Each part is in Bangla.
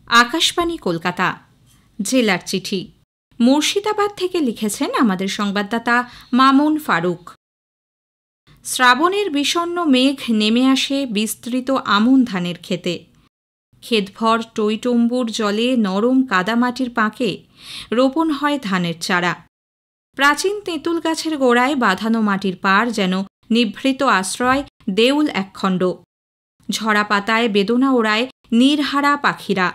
আকাশবাণী কলকাতা জেলার চিঠি মুর্শিদাবাদ থেকে লিখেছেন আমাদের সংবাদদাতা মামুন ফারুক। শ্রাবণের বিষণ্ণ মেঘ নেমে আসে বিস্তৃত আমন ধানের ক্ষেতে। ক্ষেতভর টইটম্বুর জলে নরম কাদামাটির পাঁকে রোপণ হয় ধানের চারা। প্রাচীন তেঁতুল গাছের গোড়ায় বাঁধানো মাটির পাড় যেন নিভৃত আশ্রয় দেউল একখণ্ড। ঝরা পাতায় বেদনা ওড়ায় নীরহারা পাখিরা।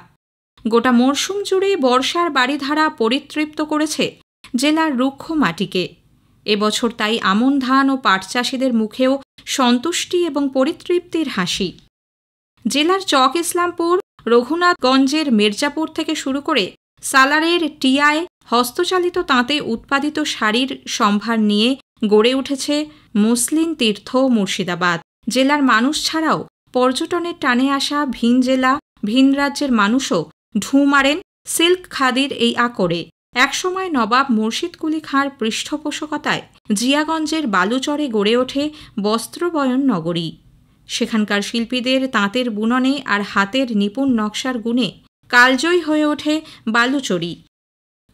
গোটা মরশুম জুড়ে বর্ষার বাড়িধারা পরিতৃপ্ত করেছে জেলার রুক্ষ মাটিকে। এবছর তাই আমন ধান ও পাট চাষিদের মুখেও সন্তুষ্টি এবং পরিতৃপ্তির হাসি। জেলার চক ইসলামপুর, রঘুনাথগঞ্জের মির্জাপুর থেকে শুরু করে সালারের টিয়ায় হস্তচালিত তাঁতে উৎপাদিত শাড়ির সম্ভার নিয়ে গড়ে উঠেছে মসলিন তীর্থ মুর্শিদাবাদ। জেলার মানুষ ছাড়াও পর্যটনের টানে আসা ভিন জেলা, ভিন রাজ্যের মানুষও ঢুঁ মারেন সিল্ক খাদির এই আকরে। একসময় নবাব মুর্শিদ কুলি খাঁর পৃষ্ঠপোষকতায় জিয়াগঞ্জের বালুচরে গড়ে ওঠে বস্ত্রবয়ন নগরী। সেখানকার শিল্পীদের তাঁতের বুননে আর হাতের নিপুণ নকশার গুণে কালজয়ী হয়ে ওঠে বালুচরি।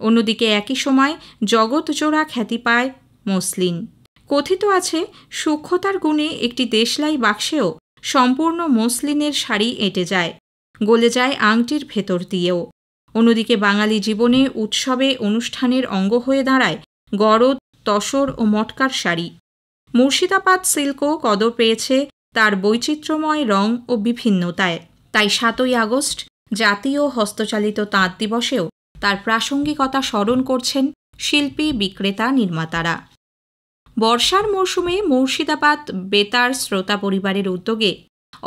অন্যদিকে একই সময় জগৎজোড়া খ্যাতি পায় মসলিন। কথিত আছে সূক্ষ্মতার গুণে একটি দেশলাই বাক্সেও সম্পূর্ণ মসলিনের শাড়ি এঁটে যায়, গলে যায় আংটির ভেতর দিয়েও। অন্যদিকে বাঙালি জীবনে উৎসবে অনুষ্ঠানের অঙ্গ হয়ে দাঁড়ায় গরদ, তসর ও মটকার শাড়ি। মুর্শিদাবাদ সিল্কও কদর পেয়েছে তার বৈচিত্র্যময় রং ও বিভিন্নতায়। তাই ৭ই আগস্ট জাতীয় হস্তচালিত তাঁত দিবসেও তার প্রাসঙ্গিকতা স্মরণ করছেন শিল্পী, বিক্রেতা, নির্মাতারা। বর্ষার মরশুমে মুর্শিদাবাদ বেতার শ্রোতা পরিবারের উদ্যোগে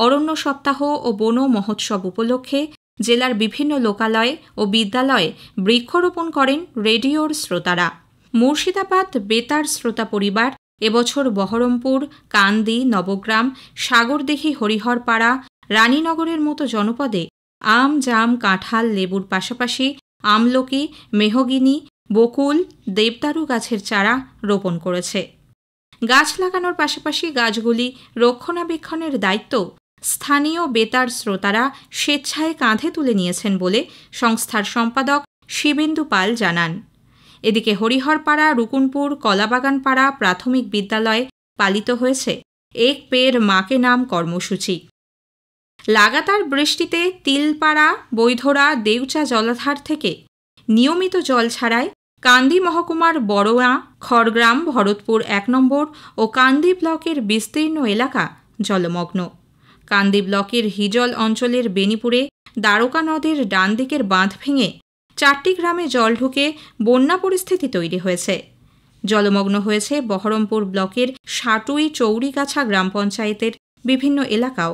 অরণ্য সপ্তাহ ও বন মহোৎসব উপলক্ষে জেলার বিভিন্ন লোকালয়ে ও বিদ্যালয়ে বৃক্ষরোপণ করেন রেডিওর শ্রোতারা। মুর্শিদাবাদ বেতার শ্রোতা পরিবার এবছর বহরমপুর, কান্দি, নবগ্রাম, সাগরদিঘি, হরিহরপাড়া, রানীনগরের মতো জনপদে আম, জাম, কাঁঠাল, লেবুর পাশাপাশি আমলকি, মেহগিনি, বকুল, দেবদারু গাছের চারা রোপণ করেছে। গাছ লাগানোর পাশাপাশি গাছগুলি রক্ষণাবেক্ষণের দায়িত্ব স্থানীয় বেতার শ্রোতারা স্বেচ্ছায় কাঁধে তুলে নিয়েছেন বলে সংস্থার সম্পাদক শিবেন্দু পাল জানান। এদিকে হরিহরপাড়া, রুকুনপুর, কলাবাগানপাড়া প্রাথমিক বিদ্যালয়ে পালিত হয়েছে এক পের মাকে নাম কর্মসূচি। লাগাতার বৃষ্টিতে তিলপাড়া, বৈধরা, দেউচা জলাধার থেকে নিয়মিত জল ছাড়ায় কান্দি মহকুমার বড়োয়া, খড়গ্রাম, ভরতপুর ১ নম্বর ও কান্দি ব্লকের বিস্তীর্ণ এলাকা জলমগ্ন। কান্দি ব্লকের হিজল অঞ্চলের বেনিপুরে দ্বারকা নদের ডান দিকের বাঁধ ভেঙে ৪টি গ্রামে জল ঢুকে বন্যা পরিস্থিতি তৈরি হয়েছে। জলমগ্ন হয়েছে বহরমপুর ব্লকের সাটুই, চৌরিগাছা গ্রাম পঞ্চায়েতের বিভিন্ন এলাকাও।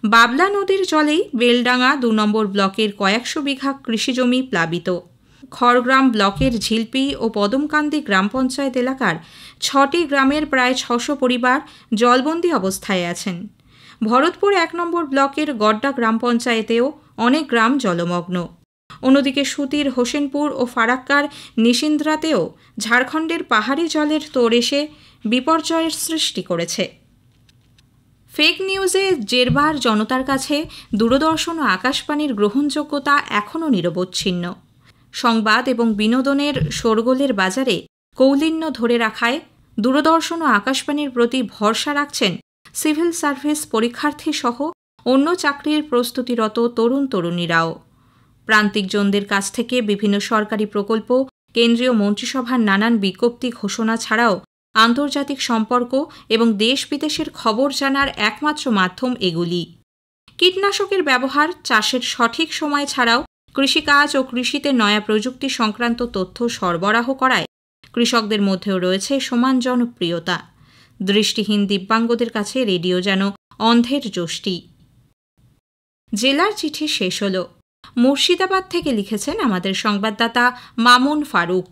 বাবলা নদীর জলেই বেলডাঙ্গা ২ নম্বর ব্লকের কয়েকশো বিঘা কৃষিজমি প্লাবিত। খড়গ্রাম ব্লকের ঝিলপি ও পদমকান্দি গ্রাম পঞ্চায়েত এলাকার ৬টি গ্রামের প্রায় ৬০০ পরিবার জলবন্দী অবস্থায় আছেন। ভরতপুর ১ নম্বর ব্লকের গড্ডা গ্রাম পঞ্চায়েতেও অনেক গ্রাম জলমগ্ন। অন্যদিকে সুতির, হোসেনপুর ও ফারাক্কার নিশিন্দ্রাতেও ঝাড়খণ্ডের পাহাড়ি জলের তোড় এসে বিপর্যয়ের সৃষ্টি করেছে। ফেক নিউজে জেরবার জনতার কাছে দূরদর্শন ও আকাশবাণীর গ্রহণযোগ্যতা এখনও নিরবচ্ছিন্ন। সংবাদ এবং বিনোদনের শোরগোলের বাজারে কৌলিন্য ধরে রাখায় দূরদর্শন ও আকাশবাণীর প্রতি ভরসা রাখছেন সিভিল সার্ভিস পরীক্ষার্থী সহ অন্য চাকরির প্রস্তুতিরত তরুণ তরুণীরাও। প্রান্তিকজনদের কাছ থেকে বিভিন্ন সরকারি প্রকল্প, কেন্দ্রীয় মন্ত্রিসভার নানান বিজ্ঞপ্তি ঘোষণা ছাড়াও আন্তর্জাতিক সম্পর্ক এবং দেশ বিদেশের খবর জানার একমাত্র মাধ্যম এগুলি। কীটনাশকের ব্যবহার, চাষের সঠিক সময় ছাড়াও কৃষিকাজ ও কৃষিতে নয়া প্রযুক্তি সংক্রান্ত তথ্য সরবরাহ করায় কৃষকদের মধ্যেও রয়েছে সমান জনপ্রিয়তা। দৃষ্টিহীন দিব্যাঙ্গদের কাছে রেডিও যেন অন্ধের যষ্টি। জেলার চিঠি শেষ হল। মুর্শিদাবাদ থেকে লিখেছেন আমাদের সংবাদদাতা মামুন ফারুক।